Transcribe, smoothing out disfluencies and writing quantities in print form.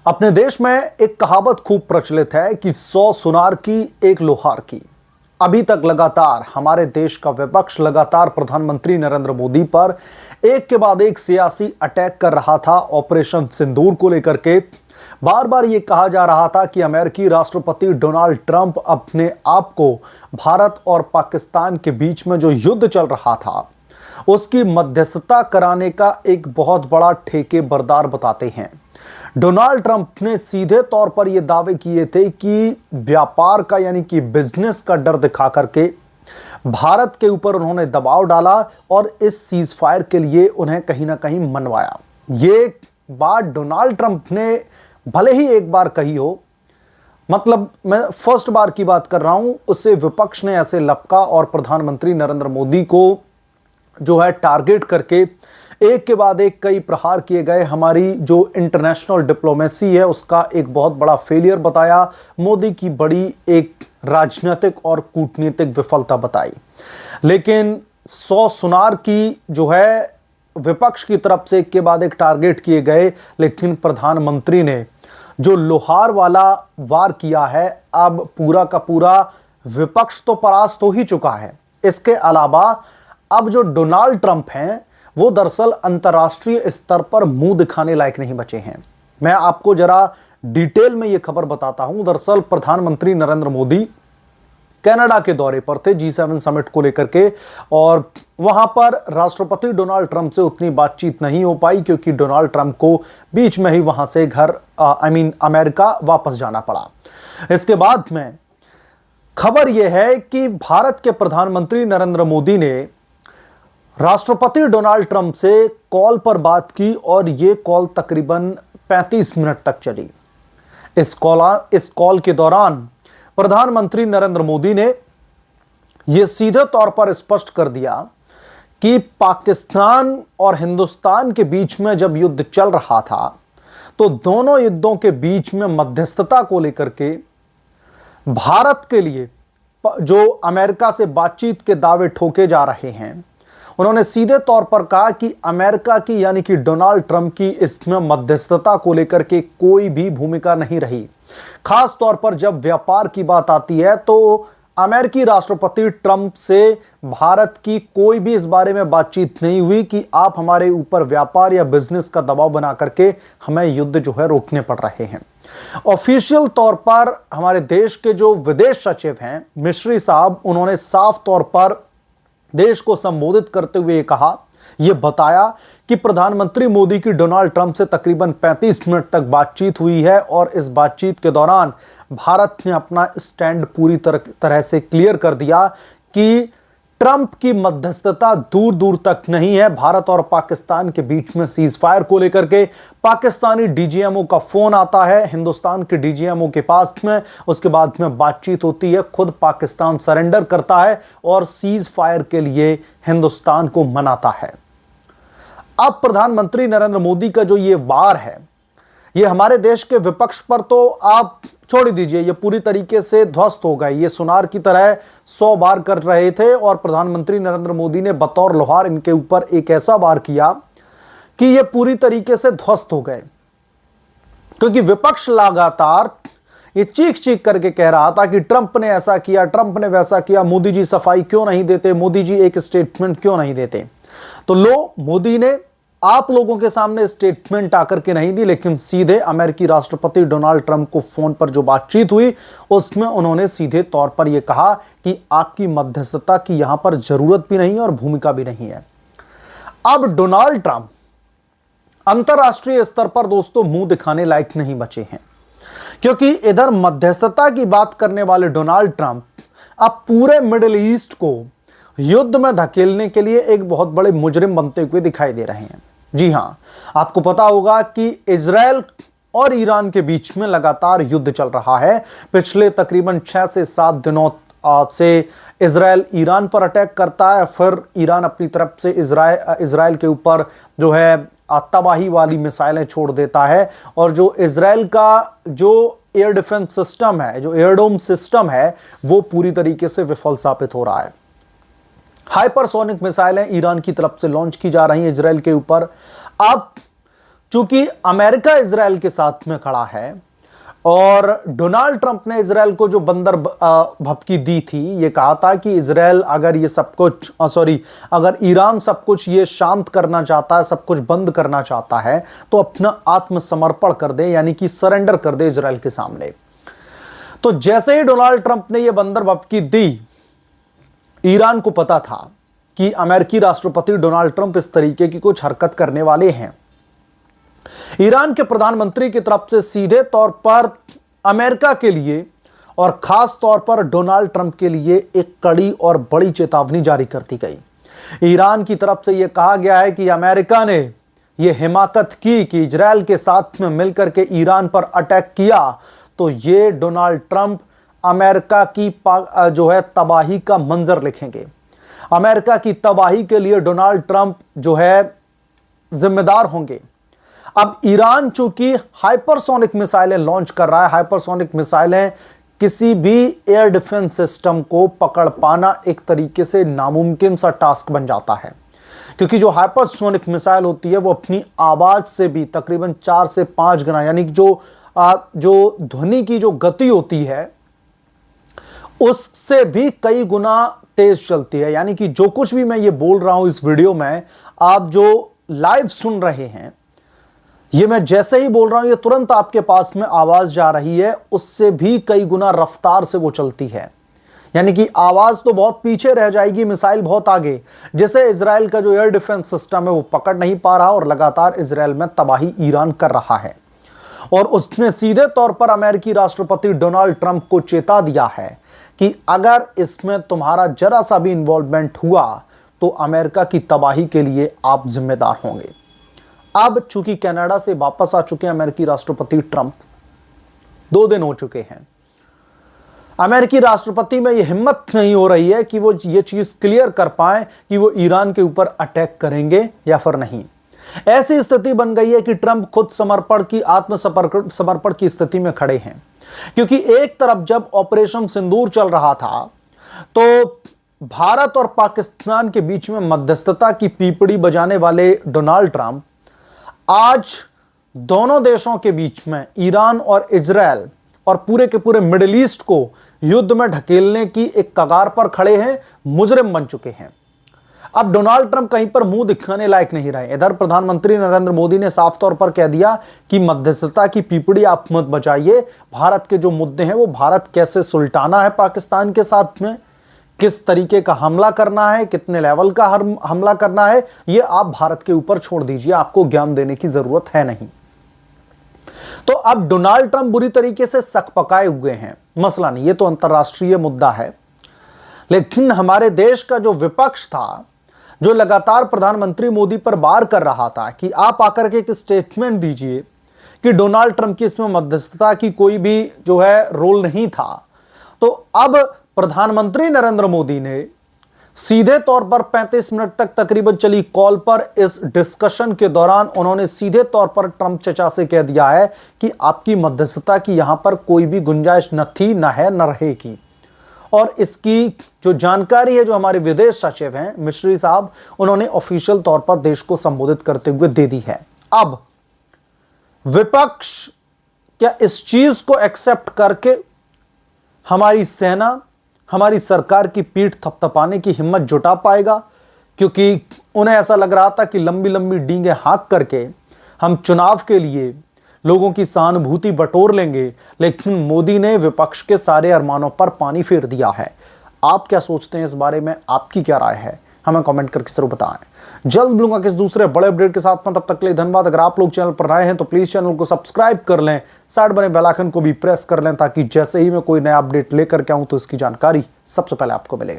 अपने देश में एक कहावत खूब प्रचलित है कि 100 सुनार की एक लोहार की। अभी तक लगातार हमारे देश का विपक्ष लगातार प्रधानमंत्री नरेंद्र मोदी पर एक के बाद एक सियासी अटैक कर रहा था। ऑपरेशन सिंदूर को लेकर के बार बार ये कहा जा रहा था कि अमेरिकी राष्ट्रपति डोनाल्ड ट्रंप अपने आप को भारत और पाकिस्तान के बीच में जो युद्ध चल रहा था उसकी मध्यस्थता कराने का एक बहुत बड़ा ठेकेदार बताते हैं। डोनाल्ड ट्रंप ने सीधे तौर पर यह दावे किए थे कि व्यापार का यानी कि बिजनेस का डर दिखा करके भारत के ऊपर उन्होंने दबाव डाला और इस सीज फायर के लिए उन्हें कहीं ना कहीं मनवाया। ये बात डोनाल्ड ट्रंप ने भले ही एक बार कही हो, मतलब मैं फर्स्ट बार की बात कर रहा हूं, उससे विपक्ष ने ऐसे लपका और प्रधानमंत्री नरेंद्र मोदी को जो है टारगेट करके एक के बाद एक कई प्रहार किए गए। हमारी जो इंटरनेशनल डिप्लोमेसी है उसका एक बहुत बड़ा फेलियर बताया, मोदी की बड़ी एक राजनीतिक और कूटनीतिक विफलता बताई। लेकिन 100 सुनार की जो है विपक्ष की तरफ से एक के बाद एक टारगेट किए गए, लेकिन प्रधानमंत्री ने जो लोहार वाला वार किया है, अब पूरा का पूरा विपक्ष तो परास्त हो ही चुका है। इसके अलावा अब जो डोनाल्ड ट्रंप हैं वो दरअसल अंतर्राष्ट्रीय स्तर पर मुंह दिखाने लायक नहीं बचे हैं। मैं आपको जरा डिटेल में यह खबर बताता हूं। दरअसल प्रधानमंत्री नरेंद्र मोदी कनाडा के दौरे पर थे G7 समिट को लेकर के, और वहां पर राष्ट्रपति डोनाल्ड ट्रंप से उतनी बातचीत नहीं हो पाई क्योंकि डोनाल्ड ट्रंप को बीच में ही वहां से घर अमेरिका वापस जाना पड़ा। इसके बाद में खबर यह है कि भारत के प्रधानमंत्री नरेंद्र मोदी ने राष्ट्रपति डोनाल्ड ट्रंप से कॉल पर बात की और यह कॉल तकरीबन 35 मिनट तक चली। इस कॉल के दौरान प्रधानमंत्री नरेंद्र मोदी ने यह सीधे तौर पर स्पष्ट कर दिया कि पाकिस्तान और हिंदुस्तान के बीच में जब युद्ध चल रहा था तो दोनों युद्धों के बीच में मध्यस्थता को लेकर के भारत के लिए जो अमेरिका से बातचीत के दावे ठोके जा रहे हैं, उन्होंने सीधे तौर पर कहा कि अमेरिका की यानी कि डोनाल्ड ट्रंप की इसमें मध्यस्थता को लेकर के कोई भी भूमिका नहीं रही। खास तौर पर जब व्यापार की बात आती है तो अमेरिकी राष्ट्रपति ट्रंप से भारत की कोई भी इस बारे में बातचीत नहीं हुई कि आप हमारे ऊपर व्यापार या बिजनेस का दबाव बना करके हमें युद्ध जो है रोकने पड़ रहे हैं। ऑफिशियल तौर पर हमारे देश के जो विदेश सचिव हैं मिश्री साहब, उन्होंने साफ तौर पर देश को संबोधित करते हुए कहा, यह बताया कि प्रधानमंत्री मोदी की डोनाल्ड ट्रंप से तकरीबन 35 मिनट तक बातचीत हुई है और इस बातचीत के दौरान भारत ने अपना स्टैंड पूरी तरह से क्लियर कर दिया कि ट्रंप की मध्यस्थता दूर दूर तक नहीं है। भारत और पाकिस्तान के बीच में सीज फायर को लेकर के पाकिस्तानी डीजीएमओ का फोन आता है हिंदुस्तान के डीजीएमओ के पास में, उसके बाद में बातचीत होती है, खुद पाकिस्तान सरेंडर करता है और सीज फायर के लिए हिंदुस्तान को मनाता है। अब प्रधानमंत्री नरेंद्र मोदी का जो ये वार है ये हमारे देश के विपक्ष पर तो आप छोड़ ही दीजिए, ये पूरी तरीके से ध्वस्त हो गए। ये सुनार की तरह 100 बार कर रहे थे और प्रधानमंत्री नरेंद्र मोदी ने बतौर लोहार इनके ऊपर एक ऐसा वार किया कि ये पूरी तरीके से ध्वस्त हो गए, क्योंकि विपक्ष लगातार ये चीख चीख करके कह रहा था कि ट्रंप ने ऐसा किया, ट्रंप ने वैसा किया, मोदी जी सफाई क्यों नहीं देते, मोदी जी एक स्टेटमेंट क्यों नहीं देते। तो लो, मोदी ने आप लोगों के सामने स्टेटमेंट आकर के नहीं दी, लेकिन सीधे अमेरिकी राष्ट्रपति डोनाल्ड ट्रंप को फोन पर जो बातचीत हुई उसमें उन्होंने सीधे तौर पर यह कहा कि आपकी मध्यस्थता की यहां पर जरूरत भी नहीं और भूमिका भी नहीं है। अब डोनाल्ड ट्रंप अंतरराष्ट्रीय स्तर पर दोस्तों मुंह दिखाने लायक नहीं बचे हैं, क्योंकि इधर मध्यस्थता की बात करने वाले डोनाल्ड ट्रंप अब पूरे मिडिल ईस्ट को युद्ध में धकेलने के लिए एक बहुत बड़े मुजरिम बनते हुए दिखाई दे रहे हैं। जी हां, आपको पता होगा कि इजराइल और ईरान के बीच में लगातार युद्ध चल रहा है। पिछले तकरीबन 6 से 7 दिनों से इजराइल ईरान पर अटैक करता है, फिर ईरान अपनी तरफ से इजराइल के ऊपर जो है तबाही वाली मिसाइलें छोड़ देता है, और जो इजराइल का जो एयर डिफेंस सिस्टम है, जो एयरडोम सिस्टम है, वो पूरी तरीके से विफल साबित हो रहा है। हाइपरसोनिक मिसाइलें ईरान की तरफ से लॉन्च की जा रही हैं इजराइल के ऊपर। अब चूंकि अमेरिका इजराइल के साथ में खड़ा है और डोनाल्ड ट्रंप ने इजराइल को जो बंदर भपकी दी थी, ये कहा था कि इजराइल अगर ये सब कुछ अगर ईरान सब कुछ ये शांत करना चाहता है, सब कुछ बंद करना चाहता है, तो अपना आत्मसमर्पण कर दे, यानी कि सरेंडर कर दे इजराइल के सामने। तो जैसे ही डोनाल्ड ट्रंप ने यह बंदर भपकी दी, ईरान को पता था कि अमेरिकी राष्ट्रपति डोनाल्ड ट्रंप इस तरीके की कुछ हरकत करने वाले हैं। ईरान के प्रधानमंत्री की तरफ से सीधे तौर पर अमेरिका के लिए और खास तौर पर डोनाल्ड ट्रंप के लिए एक कड़ी और बड़ी चेतावनी जारी कर दी गई। ईरान की तरफ से यह कहा गया है कि अमेरिका ने यह हिमाकत की कि इजराइल के साथ में मिलकर के ईरान पर अटैक किया, तो यह डोनाल्ड ट्रंप अमेरिका की जो है तबाही का मंजर लिखेंगे। अमेरिका की तबाही के लिए डोनाल्ड ट्रंप जो है जिम्मेदार होंगे। अब ईरान चूंकि हाइपरसोनिक मिसाइलें लॉन्च कर रहा है, हाइपरसोनिक मिसाइलें किसी भी एयर डिफेंस सिस्टम को पकड़ पाना एक तरीके से नामुमकिन सा टास्क बन जाता है, क्योंकि जो हाइपरसोनिक मिसाइल होती है वो अपनी आवाज से भी तकरीबन 4 से 5 गुना, यानी कि जो ध्वनि की जो गति होती है उससे भी कई गुना तेज चलती है। यानी कि जो कुछ भी मैं ये बोल रहा हूं इस वीडियो में, आप जो लाइव सुन रहे हैं, ये मैं जैसे ही बोल रहा हूं ये तुरंत आपके पास में आवाज जा रही है, उससे भी कई गुना रफ्तार से वो चलती है। यानी कि आवाज तो बहुत पीछे रह जाएगी, मिसाइल बहुत आगे। जैसे इजराइल का जो एयर डिफेंस सिस्टम है वो पकड़ नहीं पा रहा और लगातार इजराइल में तबाही ईरान कर रहा है। और उसने सीधे तौर पर अमेरिकी राष्ट्रपति डोनाल्ड ट्रंप को चेता दिया है कि अगर इसमें तुम्हारा जरा सा भी इन्वॉल्वमेंट हुआ तो अमेरिका की तबाही के लिए आप जिम्मेदार होंगे। अब चूंकि कनाडा से वापस आ चुके हैं अमेरिकी राष्ट्रपति ट्रंप, 2 दिन हो चुके हैं, अमेरिकी राष्ट्रपति में यह हिम्मत नहीं हो रही है कि वो ये चीज क्लियर कर पाए कि वो ईरान के ऊपर अटैक करेंगे या फिर नहीं। ऐसी स्थिति बन गई है कि ट्रंप खुद आत्मसमर्पण की स्थिति में खड़े हैं, क्योंकि एक तरफ जब ऑपरेशन सिंदूर चल रहा था तो भारत और पाकिस्तान के बीच में मध्यस्थता की पीपड़ी बजाने वाले डोनाल्ड ट्रंप आज दोनों देशों के बीच में ईरान और इजराइल और पूरे के पूरे मिडिल ईस्ट को युद्ध में ढकेलने की एक कगार पर खड़े हैं, मुजरिम बन चुके हैं। अब डोनाल्ड ट्रंप कहीं पर मुंह दिखाने लायक नहीं रहे। इधर प्रधानमंत्री नरेंद्र मोदी ने साफ तौर पर कह दिया कि मध्यस्थता की पीपड़ी आप मत बजाइए, भारत के जो मुद्दे हैं वो भारत कैसे सुलटाना है पाकिस्तान के साथ में, किस तरीके का हमला करना है, कितने लेवल का हमला करना है, ये आप भारत के ऊपर छोड़ दीजिए, आपको ज्ञान देने की जरूरत है नहीं। तो अब डोनाल्ड ट्रंप बुरी तरीके से सकपकाए हुए हैं। मसला नहीं, ये तो अंतरराष्ट्रीय मुद्दा है, लेकिन हमारे देश का जो विपक्ष था, जो लगातार प्रधानमंत्री मोदी पर वार कर रहा था कि आप आकर के एक स्टेटमेंट दीजिए कि डोनाल्ड ट्रंप की इसमें मध्यस्थता की कोई भी जो है रोल नहीं था, तो अब प्रधानमंत्री नरेंद्र मोदी ने सीधे तौर पर 35 मिनट तक तकरीबन चली कॉल पर इस डिस्कशन के दौरान उन्होंने सीधे तौर पर ट्रंप चचा से कह दिया है कि आपकी मध्यस्थता की यहां पर कोई भी गुंजाइश न थी, न है, न रहेगी। और इसकी जो जानकारी है जो हमारे विदेश सचिव हैं मिश्री साहब, उन्होंने ऑफिशियल तौर पर देश को संबोधित करते हुए दे दी है। अब विपक्ष क्या इस चीज को एक्सेप्ट करके हमारी सेना, हमारी सरकार की पीठ थपथपाने की हिम्मत जुटा पाएगा? क्योंकि उन्हें ऐसा लग रहा था कि लंबी लंबी डींगे हाँक करके हम चुनाव के लिए लोगों की सहानुभूति बटोर लेंगे, लेकिन मोदी ने विपक्ष के सारे अरमानों पर पानी फेर दिया है। आप क्या सोचते हैं इस बारे में? आपकी क्या राय है? हमें कमेंट करके जरूर बताएं। जल्द मिलूंगा किस दूसरे बड़े अपडेट के साथ में, तब तक के लिए धन्यवाद। अगर आप लोग चैनल पर नए हैं तो प्लीज चैनल को सब्सक्राइब कर लें, साइड बने बेल आइकन को भी प्रेस कर लें, ताकि जैसे ही मैं कोई नया अपडेट लेकर के आऊं तो इसकी जानकारी सबसे पहले आपको मिले।